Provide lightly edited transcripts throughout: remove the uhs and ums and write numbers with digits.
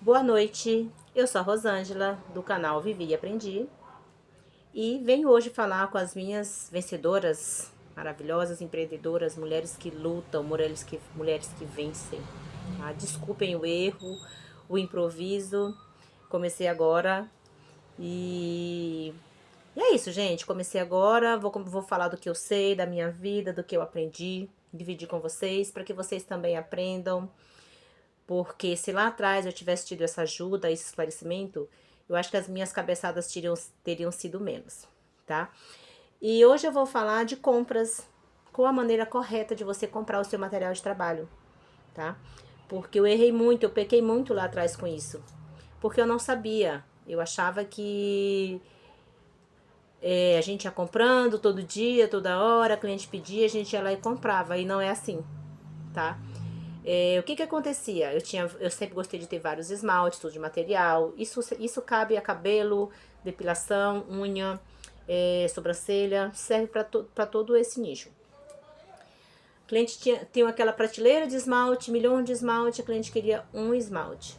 Boa noite, eu sou a Rosângela, do canal Vivi e Aprendi, e venho hoje falar com as minhas vencedoras, maravilhosas empreendedoras, mulheres que lutam, mulheres que vencem. Tá? Desculpem o erro, o improviso, comecei agora e é isso, gente. Comecei agora, vou falar do que eu sei, da minha vida, do que eu aprendi, dividir com vocês, para que vocês também aprendam. Porque se lá atrás eu tivesse tido essa ajuda, esse esclarecimento, eu acho que as minhas cabeçadas teriam sido menos, tá? E hoje eu vou falar de compras, com a maneira correta de você comprar o seu material de trabalho, tá? Porque eu errei muito, eu pequei muito lá atrás com isso. Porque eu não sabia. Eu achava que a gente ia comprando todo dia, toda hora, a cliente pedia, a gente ia lá e comprava. E não é assim, tá? O que que acontecia? Eu sempre gostei de ter vários esmaltes, tudo de material. Isso cabe a cabelo, depilação, unha, sobrancelha, serve para todo esse nicho. O cliente tinha aquela prateleira de esmalte, milhões de esmalte, a cliente queria um esmalte.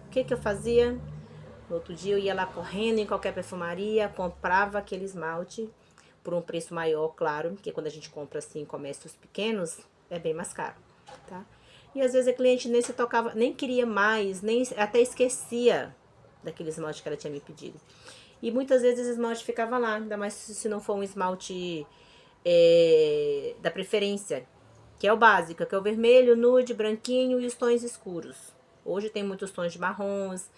O que que eu fazia? No outro dia eu ia lá correndo em qualquer perfumaria, comprava aquele esmalte por um preço maior, claro, porque quando a gente compra assim em comércios pequenos, é bem mais caro, tá? E às vezes a cliente nem se tocava, nem queria mais, nem até esquecia daquele esmalte que ela tinha me pedido. E muitas vezes o esmalte ficava lá, ainda mais se não for um esmalte da preferência, que é o básico, que é o vermelho, nude, branquinho e os tons escuros. Hoje tem muitos tons de marrons,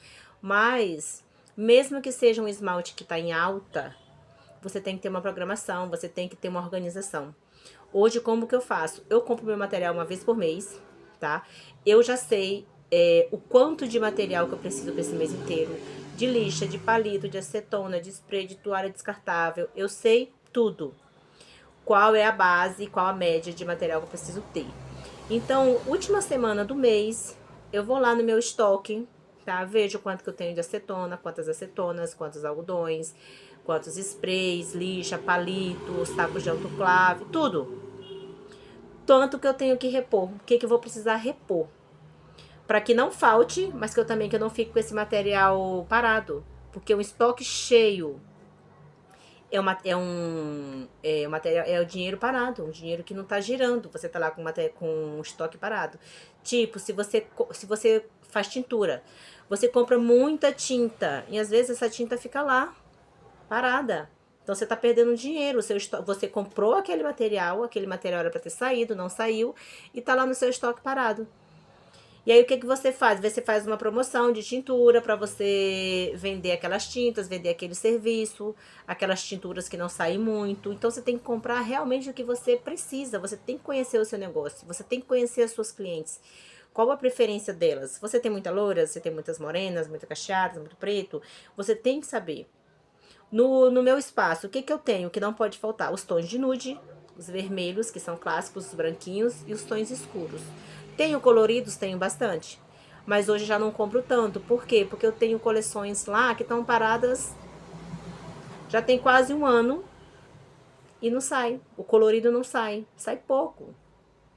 mas mesmo que seja um esmalte que está em alta, você tem que ter uma programação, você tem que ter uma organização. Hoje, como que eu faço? Eu compro meu material uma vez por mês, tá? Eu já sei o quanto de material que eu preciso para esse mês inteiro. De lixa, de palito, de acetona, de spray, de toalha descartável. Eu sei tudo. Qual é a base, qual a média de material que eu preciso ter. Então, última semana do mês, eu vou lá no meu estoque, tá? Vejo quanto que eu tenho de acetona, quantas acetonas, quantos algodões, quantos sprays, lixa, palitos, tacos de autoclave, tudo. Tanto que eu tenho que repor. O que que eu vou precisar repor? Para que não falte, mas que eu não fique com esse material parado. Porque um estoque cheio é um material, é o dinheiro parado, um dinheiro que não está girando. Você está lá com um estoque parado. Tipo, se você faz tintura, você compra muita tinta e às vezes essa tinta fica lá parada. Então você está perdendo dinheiro. Você comprou aquele material era para ter saído, não saiu e está lá no seu estoque parado. E aí o que que você faz? Você faz uma promoção de tintura para você vender aquelas tintas, vender aquele serviço, aquelas tinturas que não saem muito. Então você tem que comprar realmente o que você precisa. Você tem que conhecer o seu negócio, você tem que conhecer as suas clientes. Qual a preferência delas? Você tem muita loura, você tem muitas morenas, muito cacheadas, muito preto. Você tem que saber. No meu espaço, o que que eu tenho que não pode faltar? Os tons de nude, os vermelhos, que são clássicos, os branquinhos, e os tons escuros. Tenho coloridos, tenho bastante. Mas hoje já não compro tanto. Por quê? Porque eu tenho coleções lá que estão paradas já tem quase um ano e não sai. O colorido não sai. Sai pouco,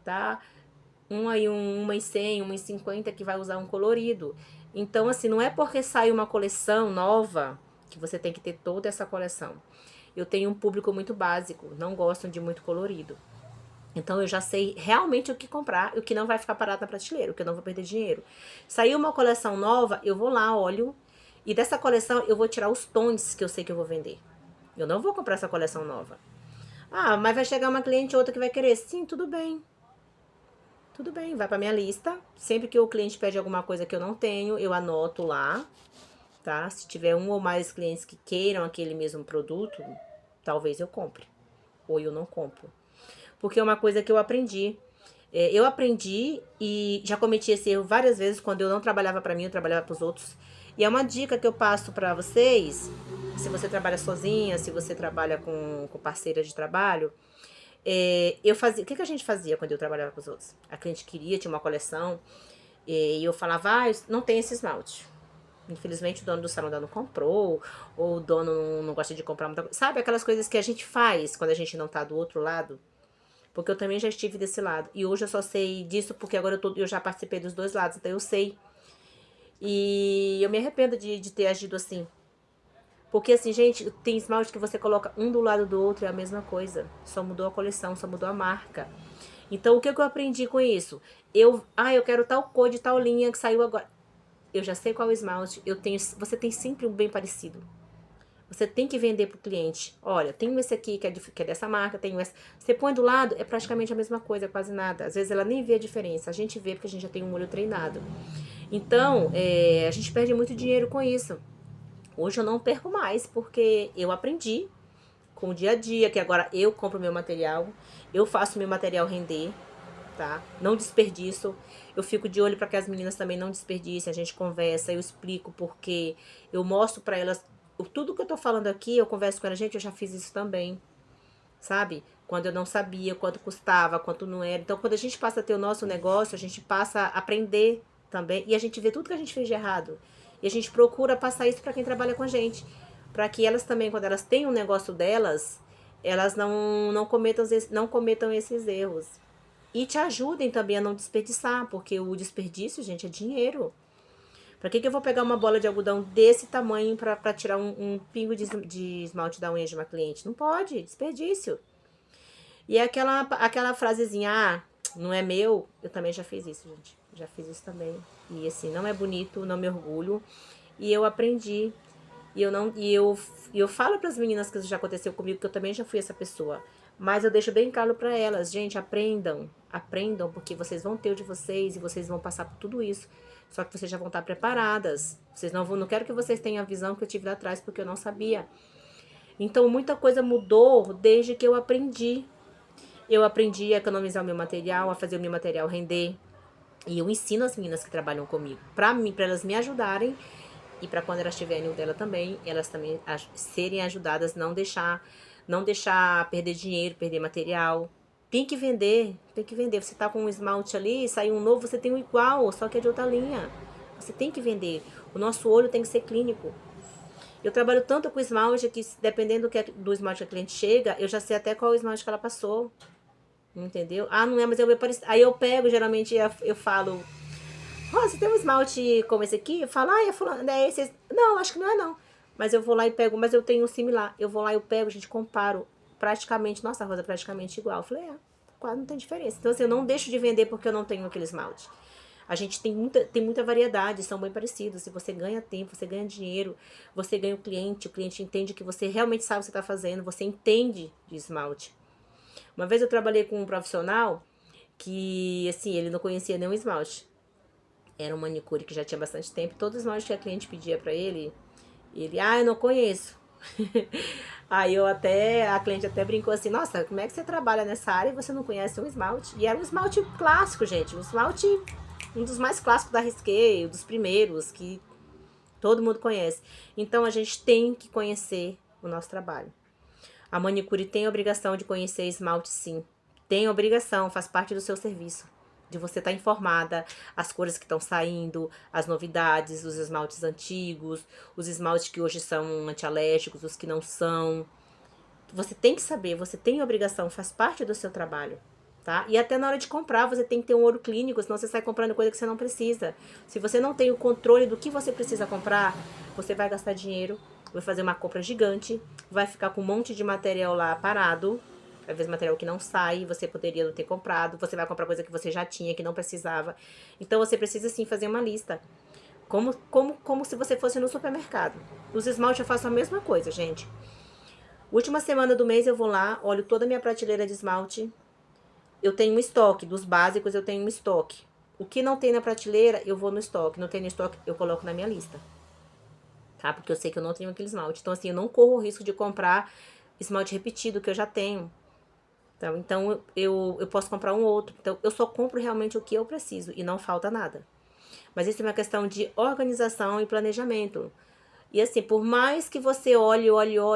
tá? Uma e 100, uma e 50 que vai usar um colorido. Então, assim, não é porque sai uma coleção nova que você tem que ter toda essa coleção. Eu tenho um público muito básico, não gostam de muito colorido. Então eu já sei realmente o que comprar e o que não vai ficar parado na prateleira, o que eu não vou perder dinheiro. Saiu uma coleção nova, eu vou lá, olho, e dessa coleção eu vou tirar os tons que eu sei que eu vou vender. Eu não vou comprar essa coleção nova. Ah, mas vai chegar uma cliente ou outra que vai querer. Sim, tudo bem. Tudo bem, vai para minha lista. Sempre que o cliente pede alguma coisa que eu não tenho, eu anoto lá, tá? Se tiver um ou mais clientes que queiram aquele mesmo produto, talvez eu compre. Ou eu não compro. Porque é uma coisa que eu aprendi. Eu aprendi e já cometi esse erro várias vezes quando eu não trabalhava para mim, eu trabalhava para os outros. E é uma dica que eu passo para vocês, se você trabalha sozinha, se você trabalha com parceira de trabalho, eu fazia, o que que a gente fazia quando eu trabalhava com os outros? A cliente queria, tinha uma coleção, e eu falava, não tem esse esmalte. Infelizmente o dono do salão ainda não comprou, ou o dono não gosta de comprar muita coisa. Sabe aquelas coisas que a gente faz quando a gente não tá do outro lado? Porque eu também já estive desse lado. E hoje eu só sei disso porque agora eu já participei dos dois lados, então eu sei. E eu me arrependo de ter agido assim. Porque assim, gente, tem esmalte que você coloca um do lado do outro, é a mesma coisa. Só mudou a coleção, só mudou a marca. Então, o que eu aprendi com isso? Eu quero tal cor de tal linha que saiu agora. Eu já sei qual esmalte, você tem sempre um bem parecido. Você tem que vender pro cliente. Olha, tem esse aqui que é dessa marca, tem esse. Você põe do lado, é praticamente a mesma coisa, quase nada. Às vezes ela nem vê a diferença. A gente vê porque a gente já tem um olho treinado. Então, a gente perde muito dinheiro com isso. Hoje eu não perco mais, porque eu aprendi com o dia a dia, que agora eu compro meu material, eu faço meu material render, tá? Não desperdiço. Eu fico de olho para que as meninas também não desperdicem, a gente conversa, eu explico porque eu mostro para elas tudo que eu tô falando aqui, eu converso com ela, gente, eu já fiz isso também, sabe? Quando eu não sabia quanto custava, quanto não era. Então, quando a gente passa a ter o nosso negócio, a gente passa a aprender também e a gente vê tudo que a gente fez de errado. E a gente procura passar isso para quem trabalha com a gente, para que elas também, quando elas têm um negócio delas, elas não cometam esses erros. E te ajudem também a não desperdiçar, porque o desperdício, gente, é dinheiro. Pra que eu vou pegar uma bola de algodão desse tamanho pra tirar um pingo de esmalte da unha de uma cliente? Não pode, desperdício. E é aquela frasezinha, não é meu, eu também já fiz isso, gente. Já fiz isso também. E assim, não é bonito, não me orgulho. E eu aprendi. E eu falo para as meninas que isso já aconteceu comigo, que eu também já fui essa pessoa. Mas eu deixo bem claro para elas, gente, aprendam, porque vocês vão ter o de vocês e vocês vão passar por tudo isso. Só que vocês já vão estar preparadas. Vocês não quero que vocês tenham a visão que eu tive lá atrás, porque eu não sabia. Então, muita coisa mudou desde que eu aprendi. Eu aprendi a economizar o meu material, a fazer o meu material render. E eu ensino as meninas que trabalham comigo, para elas me ajudarem e para quando elas tiverem o dela também, elas também serem ajudadas, não deixar perder dinheiro, perder material. Tem que vender, tem que vender. Você tá com um esmalte ali, saiu um novo, você tem um igual, só que é de outra linha. Você tem que vender. O nosso olho tem que ser clínico. Eu trabalho tanto com esmalte que, dependendo do esmalte que a cliente chega, eu já sei até qual esmalte que ela passou. Entendeu? Não é, mas eu vou aparecer. Aí eu pego, geralmente eu falo, você tem um esmalte como esse aqui? Eu falo, é fulano, é esse. Não, acho que não é não. Mas eu vou lá e pego, mas eu tenho um similar. Eu vou lá e eu pego, a gente comparo praticamente, nossa, a rosa é praticamente igual. Eu falei, quase não tem diferença. Então assim, eu não deixo de vender porque eu não tenho aquele esmalte. A gente tem muita variedade, são bem parecidos. Se você ganha tempo, você ganha dinheiro, você ganha o cliente entende que você realmente sabe o que você está fazendo, você entende de esmalte. Uma vez eu trabalhei com um profissional que, assim, ele não conhecia nenhum esmalte. Era um manicure que já tinha bastante tempo. Todo esmalte que a cliente pedia pra ele, eu não conheço. Aí a cliente até brincou assim, nossa, como é que você trabalha nessa área e você não conhece um esmalte? E era um esmalte clássico, gente, um esmalte, um dos mais clássicos da Risqué, um dos primeiros, que todo mundo conhece. Então a gente tem que conhecer o nosso trabalho. A manicure tem a obrigação de conhecer esmalte, sim. Tem obrigação, faz parte do seu serviço. De você estar informada, as cores que estão saindo, as novidades, os esmaltes antigos, os esmaltes que hoje são antialérgicos, os que não são. Você tem que saber, você tem obrigação, faz parte do seu trabalho. Tá? E até na hora de comprar, você tem que ter um olho clínico, senão você sai comprando coisa que você não precisa. Se você não tem o controle do que você precisa comprar, você vai gastar dinheiro, vai fazer uma compra gigante, vai ficar com um monte de material lá parado, às vezes material que não sai, você poderia não ter comprado, você vai comprar coisa que você já tinha, que não precisava. Então você precisa sim fazer uma lista. Como se você fosse no supermercado. Os esmaltes eu faço a mesma coisa, gente. Última semana do mês eu vou lá, olho toda a minha prateleira de esmalte. Eu tenho um estoque, dos básicos eu tenho um estoque. O que não tem na prateleira, eu vou no estoque. Não tem no estoque, eu coloco na minha lista. Tá? Porque eu sei que eu não tenho aquele esmalte. Então, assim, eu não corro o risco de comprar esmalte repetido que eu já tenho. Então eu posso comprar um outro. Então, eu só compro realmente o que eu preciso e não falta nada. Mas isso é uma questão de organização e planejamento. E assim, por mais que você olhe,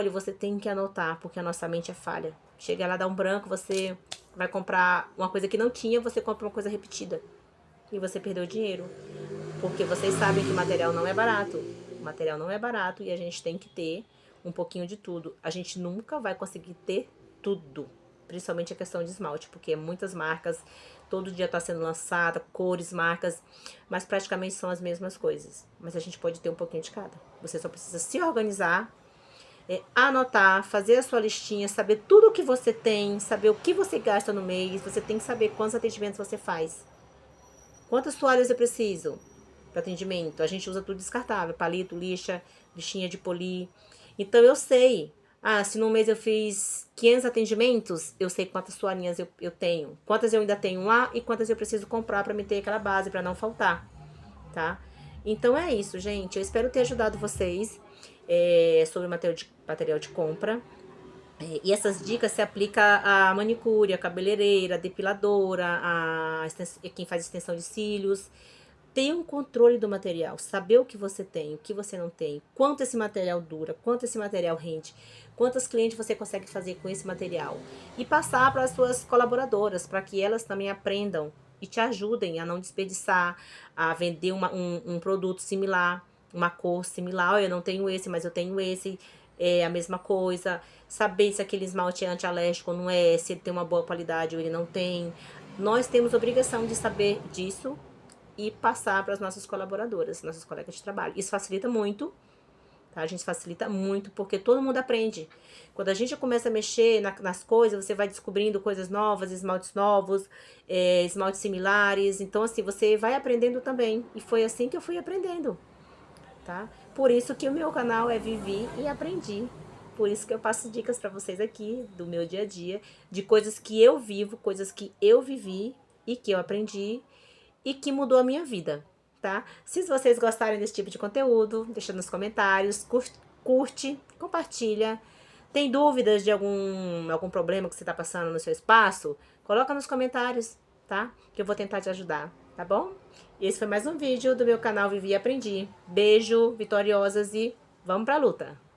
você tem que anotar, porque a nossa mente é falha. Chega lá, dá um branco, você vai comprar uma coisa que não tinha, você compra uma coisa repetida. E você perdeu dinheiro. Porque vocês sabem que o material não é barato. O material não é barato e a gente tem que ter um pouquinho de tudo. A gente nunca vai conseguir ter tudo. Principalmente a questão de esmalte, porque muitas marcas, todo dia está sendo lançada, cores, marcas, mas praticamente são as mesmas coisas. Mas a gente pode ter um pouquinho de cada. Você só precisa se organizar, anotar, fazer a sua listinha, saber tudo o que você tem, saber o que você gasta no mês, você tem que saber quantos atendimentos você faz. Quantas toalhas eu preciso para atendimento? A gente usa tudo descartável, palito, lixa, lixinha de polir. Então eu sei, se no mês eu fiz 500 atendimentos, eu sei quantas toalhinhas eu tenho, quantas eu ainda tenho lá e quantas eu preciso comprar para me ter aquela base, para não faltar, tá? Então é isso, gente. Eu espero ter ajudado vocês sobre material de compra. E essas dicas se aplicam a manicure, a cabeleireira, a depiladora, quem faz extensão de cílios. Ter um controle do material, saber o que você tem, o que você não tem, quanto esse material dura, quanto esse material rende, quantas clientes você consegue fazer com esse material. E passar para as suas colaboradoras, para que elas também aprendam e te ajudem a não desperdiçar, a vender um produto similar, uma cor similar. Eu não tenho esse, mas eu tenho esse, é a mesma coisa. Saber se aquele esmalte é anti-alérgico ou não é, se ele tem uma boa qualidade ou ele não tem. Nós temos obrigação de saber disso e passar para as nossas colaboradoras, nossas colegas de trabalho. Isso facilita muito, tá? A gente facilita muito porque todo mundo aprende. Quando a gente começa a mexer nas coisas, você vai descobrindo coisas novas, esmaltes novos, esmaltes similares. Então, assim, você vai aprendendo também. E foi assim que eu fui aprendendo, tá? Por isso que o meu canal é Vivi e Aprendi. Por isso que eu passo dicas para vocês aqui do meu dia a dia, de coisas que eu vivo, coisas que eu vivi e que eu aprendi e que mudou a minha vida, tá? Se vocês gostarem desse tipo de conteúdo, deixa nos comentários, curte, compartilha. Tem dúvidas de algum problema que você tá passando no seu espaço? Coloca nos comentários, tá? Que eu vou tentar te ajudar, tá bom? Esse foi mais um vídeo do meu canal Vivi e Aprendi. Beijo, vitoriosas e vamos pra luta!